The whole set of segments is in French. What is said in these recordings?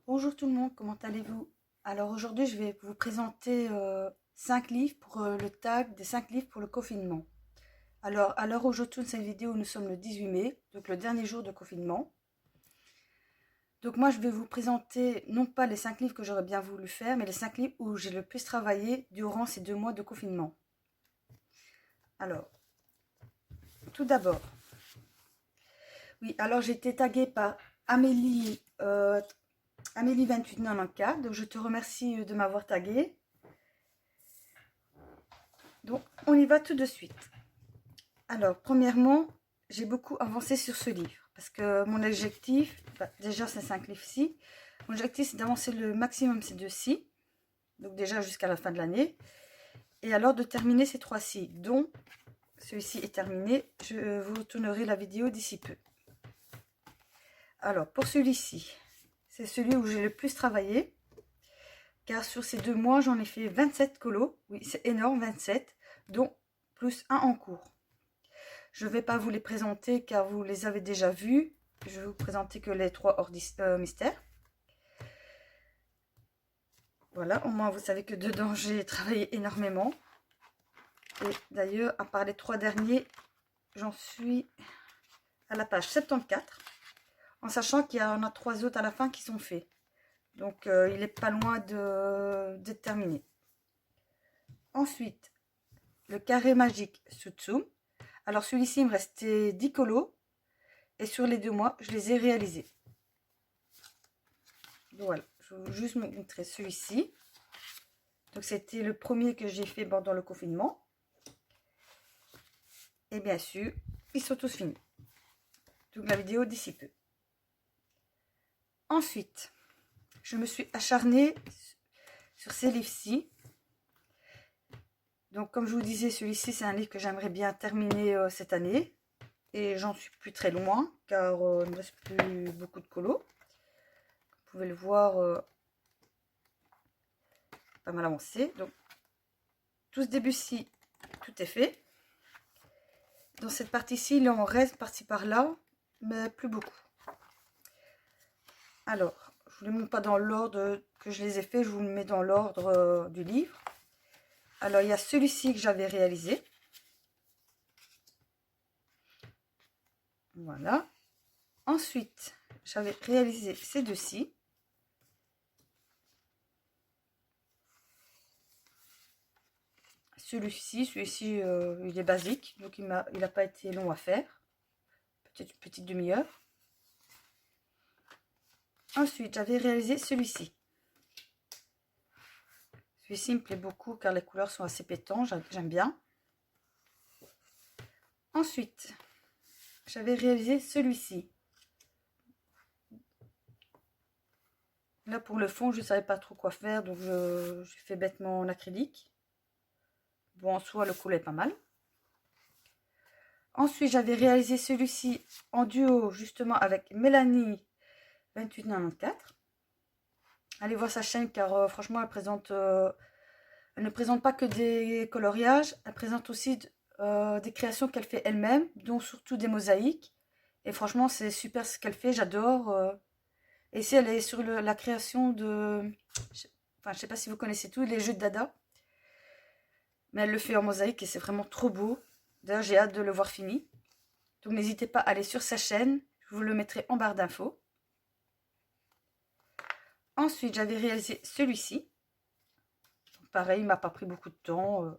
Bonjour tout le monde, comment allez-vous? Alors aujourd'hui je vais vous présenter 5 livres pour le tag des 5 livres pour le confinement. Alors à l'heure où je tourne cette vidéo, nous sommes le 18 mai, donc le dernier jour de confinement. Donc moi je vais vous présenter non pas les 5 livres que j'aurais bien voulu faire, mais les 5 livres où j'ai le plus travaillé durant ces 2 mois de confinement. Alors, tout d'abord, oui, alors j'ai été taguée par Amélie, Amélie 2894, donc je te remercie de m'avoir taguée. Donc, on y va tout de suite. Alors, premièrement, j'ai beaucoup avancé sur ce livre. Parce que mon objectif, déjà ces 5 livres-ci, mon objectif c'est d'avancer le maximum ces 2-ci. Donc déjà jusqu'à la fin de l'année. Et alors de terminer ces 3-ci, dont celui-ci est terminé. Je vous tournerai la vidéo d'ici peu. Alors, pour celui-ci, c'est celui où j'ai le plus travaillé. Car sur ces 2 mois, j'en ai fait 27 colos. Oui, c'est énorme, 27. Dont plus un en cours. Je ne vais pas vous les présenter car vous les avez déjà vus. Je vais vous présenter que les 3 hors mystère. Voilà, au moins vous savez que dedans j'ai travaillé énormément. Et d'ailleurs, à part les 3 derniers, j'en suis à la page 74. En sachant qu'il y en a 3 autres à la fin qui sont faits. Donc il n'est pas loin d'être terminé. Ensuite, le carré magique Sutsum. Alors celui-ci, il me restait 10 colos. Et sur les 2 mois, je les ai réalisés. Donc voilà, je vais juste vous montrer celui-ci. Donc c'était le premier que j'ai fait pendant le confinement. Et bien sûr, ils sont tous finis. Donc la vidéo d'ici peu. Ensuite, je me suis acharnée sur ces livres-ci. Donc comme je vous disais, celui-ci c'est un livre que j'aimerais bien terminer cette année. Et j'en suis plus très loin, car il ne me reste plus beaucoup de colos. Vous pouvez le voir, pas mal avancé. Donc tout ce début-ci, tout est fait. Dans cette partie-ci, il en reste par-ci par-là, mais plus beaucoup. Alors, je ne vous les montre pas dans l'ordre que je les ai fait, je vous le mets dans l'ordre du livre. Alors, il y a celui-ci que j'avais réalisé. Voilà. Ensuite, j'avais réalisé ces deux-ci. Celui-ci, il est basique, donc il n'a pas été long à faire. Peut-être une petite demi-heure. Ensuite, j'avais réalisé celui-ci. Celui-ci me plaît beaucoup car les couleurs sont assez pétantes, j'aime bien. Ensuite, j'avais réalisé celui-ci. Là, pour le fond, je ne savais pas trop quoi faire, donc j'ai fait bêtement en acrylique. Bon, en soi, le couleur est pas mal. Ensuite, j'avais réalisé celui-ci en duo, justement, avec Mélanie 2894. Allez voir sa chaîne, car franchement, elle ne présente pas que des coloriages, elle présente aussi des créations qu'elle fait elle-même, dont surtout des mosaïques. Et franchement, c'est super ce qu'elle fait, j'adore. Et ici, elle est sur la création de... Enfin, je sais pas si vous connaissez tous les jeux de Dada. Mais elle le fait en mosaïque et c'est vraiment trop beau. D'ailleurs, j'ai hâte de le voir fini. Donc, n'hésitez pas à aller sur sa chaîne. Je vous le mettrai en barre d'infos. Ensuite, j'avais réalisé celui-ci. Pareil, il m'a pas pris beaucoup de temps.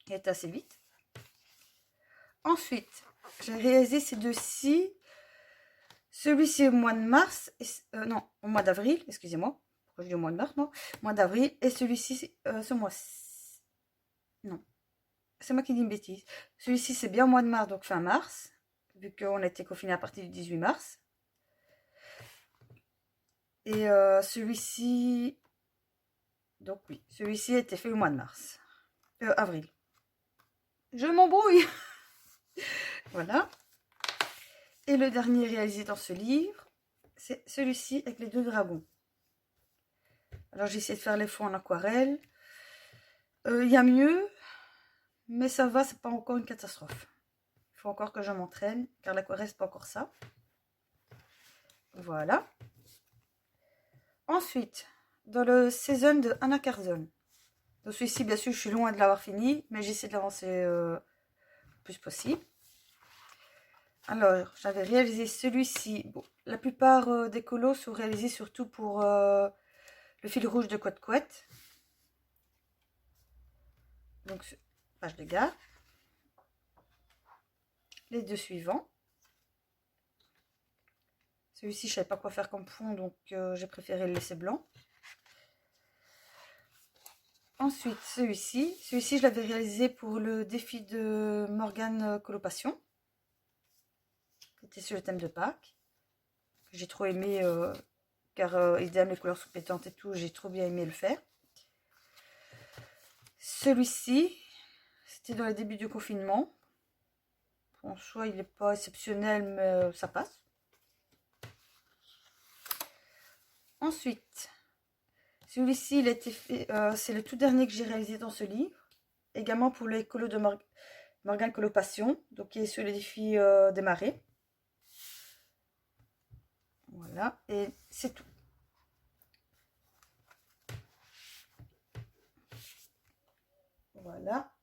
Il est assez vite. Ensuite, j'ai réalisé ces deux-ci. Celui-ci au mois de mars. Non, au mois d'avril, excusez-moi. Pourquoi je dis au mois de mars, non? Mois d'avril. Et celui-ci, ce mois-ci. Non. C'est moi qui dis une bêtise. Celui-ci, c'est bien au mois de mars, donc fin mars. Vu qu'on a été confiné à partir du 18 mars. Et celui-ci... Donc oui, celui-ci a été fait au mois de mars. Avril. Je m'embrouille. Voilà. Et le dernier réalisé dans ce livre, c'est celui-ci avec les 2 dragons. Alors j'ai essayé de faire les fonds en aquarelle. Il y a mieux, mais ça va, c'est pas encore une catastrophe. Il faut encore que je m'entraîne, car l'aquarelle c'est pas encore ça. Voilà. Ensuite, dans le Season de Anna Carzon. Donc celui-ci, bien sûr, je suis loin de l'avoir fini, mais j'essaie de l'avancer le plus possible. Alors, j'avais réalisé celui-ci. Bon, la plupart des colos sont réalisés surtout pour le fil rouge de Couette Couette. Donc, page de garde. Les deux suivants. Celui-ci, je ne savais pas quoi faire comme fond, donc j'ai préféré le laisser blanc. Ensuite, celui-ci. Celui-ci, je l'avais réalisé pour le défi de Morgane Coloration. C'était sur le thème de Pâques. J'ai trop aimé, car idem, les couleurs sont pétantes et tout, j'ai trop bien aimé le faire. Celui-ci, c'était dans les débuts du confinement. En soi, il n'est pas exceptionnel, mais ça passe. Ensuite, celui-ci, il a été fait, c'est le tout dernier que j'ai réalisé dans ce livre. Également pour les colos de Morgane Coloration, donc qui est sur les défis des marées. Voilà, et c'est tout. Voilà.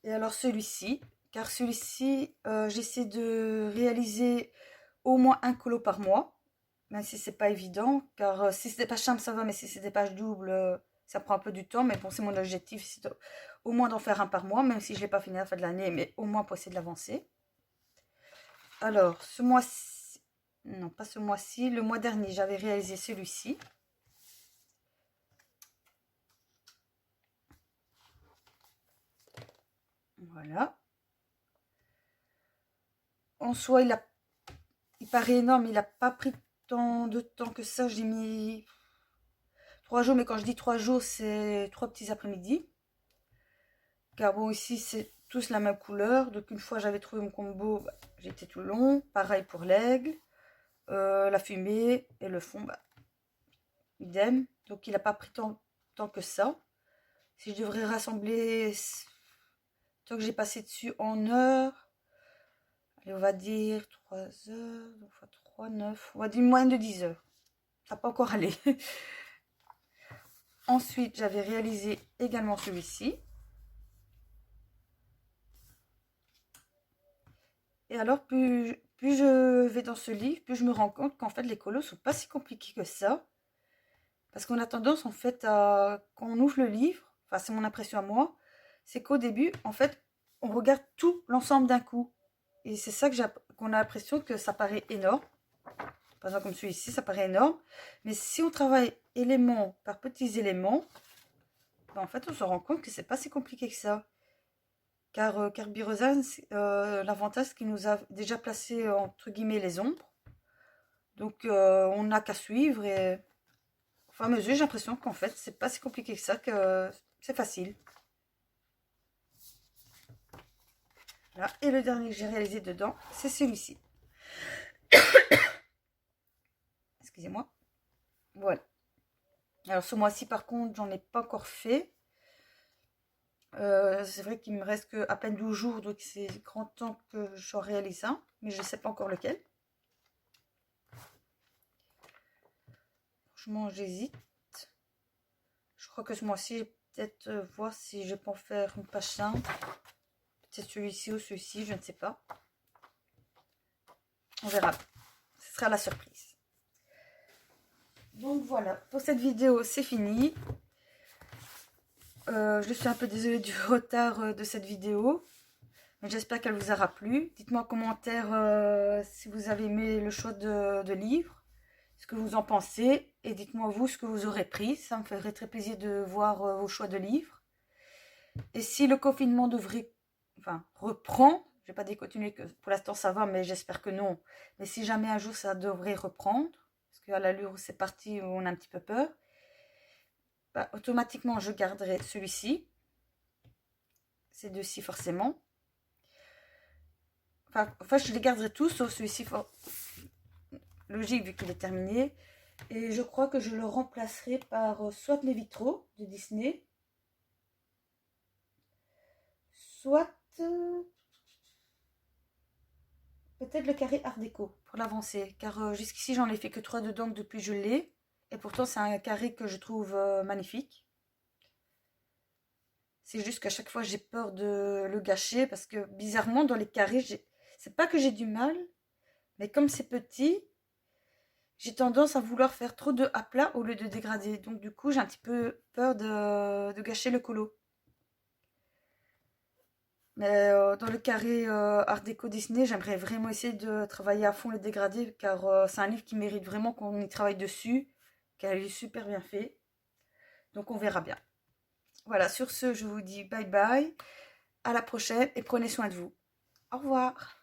Et alors celui-ci, car celui-ci, j'essaie de réaliser au moins un colo par mois. Même si c'est pas évident, car si c'est des pages simples, ça va, mais si c'est des pages doubles, ça prend un peu du temps. Mais bon, c'est mon objectif, c'est au moins d'en faire un par mois, même si je ne l'ai pas fini à la fin de l'année, mais au moins pour essayer de l'avancer. Alors, ce mois-ci, non, pas ce mois-ci, le mois dernier, j'avais réalisé celui-ci. Voilà. En soi, il paraît énorme, il n'a pas pris tant de temps que ça. J'ai mis 3 jours, mais quand je dis 3 jours, c'est 3 petits après-midi. Car bon, ici, c'est tous la même couleur. Donc, une fois j'avais trouvé mon combo, bah, j'étais tout long. Pareil pour l'aigle, la fumée et le fond, bah, idem. Donc, il n'a pas pris tant que ça. Si je devrais rassembler tant que j'ai passé dessus en heures, allez, on va dire 3 heures, donc 3, 9, on va dire une moyenne de 10 heures. Ça n'a pas encore allé. Ensuite, j'avais réalisé également celui-ci. Et alors, plus je vais dans ce livre, plus je me rends compte qu'en fait, les colos sont pas si compliqués que ça. Parce qu'on a tendance, en fait, quand on ouvre le livre, enfin, c'est mon impression à moi, c'est qu'au début, en fait, on regarde tout l'ensemble d'un coup. Et c'est ça qu'on a l'impression que ça paraît énorme. Par exemple, comme celui-ci, ça paraît énorme. Mais si on travaille élément par petits éléments, ben, en fait, on se rend compte que c'est pas si compliqué que ça. Car Birozan, l'avantage, c'est qu'il nous a déjà placé entre guillemets les ombres. Donc on n'a qu'à suivre et au fur et à mesure, j'ai l'impression qu'en fait, c'est pas si compliqué que ça, que c'est facile. Voilà. Et le dernier que j'ai réalisé dedans, c'est celui-ci. Excusez-moi. Voilà. Alors ce mois-ci, par contre, j'en ai pas encore fait. C'est vrai qu'il me reste que à peine 12 jours, donc c'est grand temps que j'en réalise un, mais je ne sais pas encore lequel. Franchement, j'hésite. Je crois que ce mois-ci, je vais peut-être voir si je peux en faire une page simple. Peut-être celui-ci ou celui-ci, je ne sais pas. On verra. Ce sera la surprise. Donc voilà, pour cette vidéo, c'est fini. Je suis un peu désolée du retard de cette vidéo. Mais j'espère qu'elle vous aura plu. Dites-moi en commentaire si vous avez aimé le choix de livres, ce que vous en pensez. Et dites-moi vous ce que vous aurez pris. Ça me ferait très plaisir de voir vos choix de livres. Et si le confinement reprend, je ne vais pas dire continuer, que pour l'instant ça va, mais j'espère que non. Mais si jamais un jour ça devrait reprendre, parce qu'à l'allure où c'est parti, on a un petit peu peur, bah, automatiquement je garderai celui-ci. Ces deux-ci forcément. Enfin, je les garderai tous, sauf celui-ci, logique vu qu'il est terminé. Et je crois que je le remplacerai par soit les vitraux de Disney, soit peut-être le carré art déco pour l'avancer. Car jusqu'ici, j'en ai fait que 3 dedans depuis que je l'ai. Et pourtant, c'est un carré que je trouve magnifique. C'est juste qu'à chaque fois, j'ai peur de le gâcher parce que bizarrement, dans les carrés, c'est pas que j'ai du mal, mais comme c'est petit, j'ai tendance à vouloir faire trop de aplats au lieu de dégrader. Donc du coup, j'ai un petit peu peur de gâcher le colo. Mais dans le carré Art déco Disney, j'aimerais vraiment essayer de travailler à fond les dégradés car c'est un livre qui mérite vraiment qu'on y travaille dessus, car il est super bien fait. Donc on verra bien. Voilà, sur ce, je vous dis bye bye, à la prochaine et prenez soin de vous. Au revoir.